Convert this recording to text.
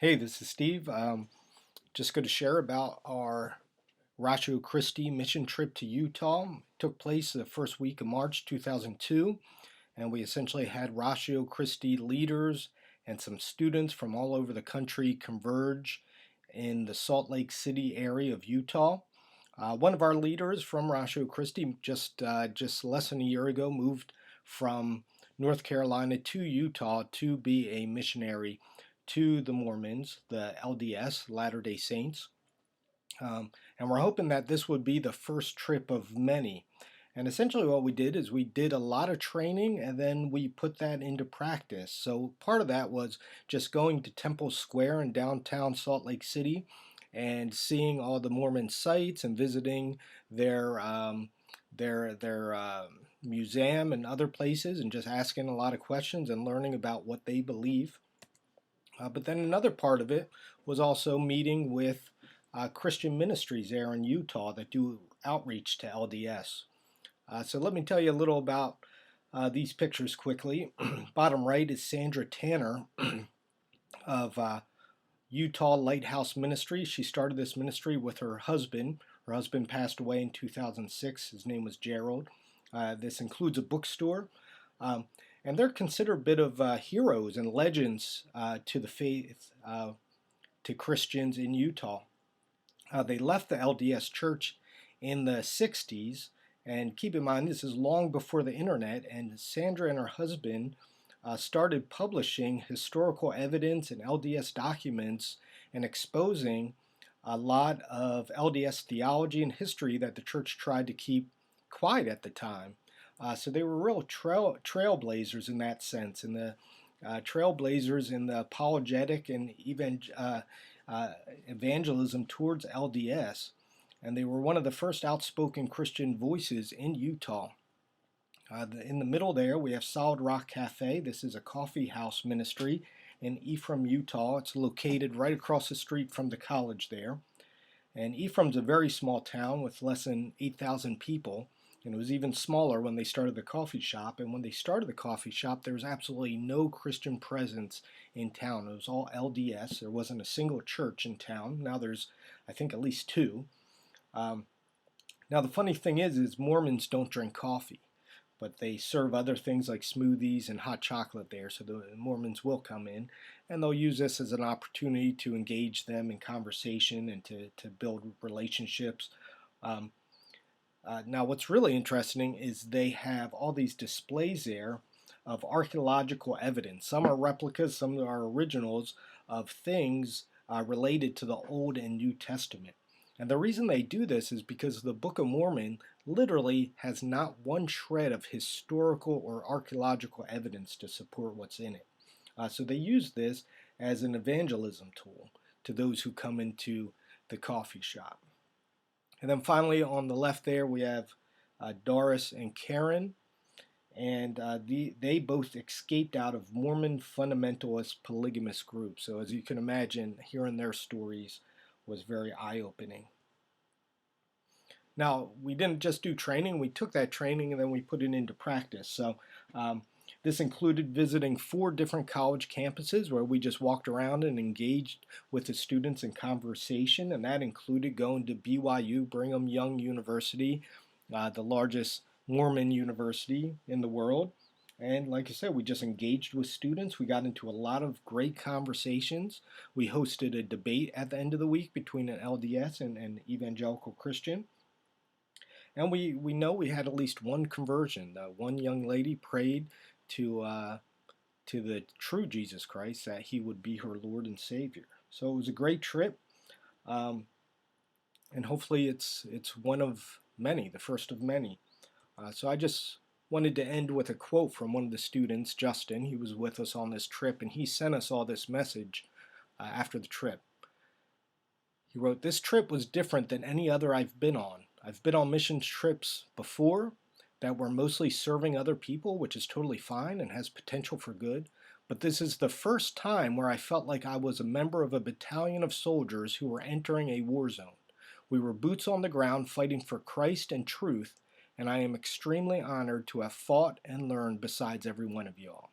Hey, this is Steve. Just going to share about our Ratio Christi mission trip to Utah. It took place the first week of March 2002, and we essentially had Ratio Christi leaders and some students from all over the country converge in the Salt Lake City area of Utah. One of our leaders from Ratio Christi just less than a year ago moved from North Carolina to Utah to be a missionary to the Mormons, the LDS, Latter-day Saints. And we're hoping that this would be the first trip of many. And essentially what we did is we did a lot of training and then we put that into practice. So part of that was just going to Temple Square in downtown Salt Lake City and seeing all the Mormon sites and visiting their museum and other places and just asking a lot of questions and learning about what they believe. But then another part of it was also meeting with Christian ministries there in Utah that do outreach to LDS. So let me tell you a little about these pictures quickly. Bottom right is Sandra Tanner of Utah Lighthouse Ministry. She started this ministry with her husband. Her husband passed away in 2006. His name was Gerald. This includes a bookstore. And they're considered a bit of heroes and legends to the faith, to Christians in Utah. They left the LDS Church in the 60s, and keep in mind this is long before the internet, and Sandra and her husband started publishing historical evidence and LDS documents and exposing a lot of LDS theology and history that the church tried to keep quiet at the time. So they were real trailblazers in that sense, and the trailblazers in the apologetic and evangelism towards LDS. And they were one of the first outspoken Christian voices in Utah. In the middle there, we have Solid Rock Cafe. This is a coffee house ministry in Ephraim, Utah. It's located right across the street from the college there. And Ephraim's a very small town with less than 8,000 people. And it was even smaller when they started the coffee shop. And when they started the coffee shop, there was absolutely no Christian presence in town. It was all LDS. There wasn't a single church in town. Now there's, I think, at least two. Now the funny thing is Mormons don't drink coffee, but they serve other things like smoothies and hot chocolate there. So the Mormons will come in, and they'll use this as an opportunity to engage them in conversation and to build relationships. Now what's really interesting is they have all these displays there of archaeological evidence. Some are replicas, some are originals of things related to the Old and New Testament. And the reason they do this is because the Book of Mormon literally has not one shred of historical or archaeological evidence to support what's in it. So they use this as an evangelism tool to those who come into the coffee shop. And then finally on the left there we have Doris and Karen, and they both escaped out of Mormon fundamentalist polygamous groups. So as you can imagine, hearing their stories was very eye-opening. Now, we didn't just do training, we took that training and then we put it into practice. So this included visiting 4 different college campuses where we just walked around and engaged with the students in conversation, and that included going to BYU, Brigham Young University, the largest Mormon university in the world. And like I said, we just engaged with students. We got into a lot of great conversations. We hosted a debate at the end of the week between an LDS and an evangelical Christian. And we know we had at least one conversion. One young lady prayed to the true Jesus Christ that he would be her Lord and Savior. So it was a great trip. And hopefully it's one of many, the first of many. So I just wanted to end with a quote from one of the students, Justin. He was with us on this trip, and he sent us all this message after the trip. He wrote, "This trip was different than any other I've been on. I've been on mission trips before that were mostly serving other people, which is totally fine and has potential for good. But this is the first time where I felt like I was a member of a battalion of soldiers who were entering a war zone. We were boots on the ground fighting for Christ and truth, and I am extremely honored to have fought and learned besides every one of you all."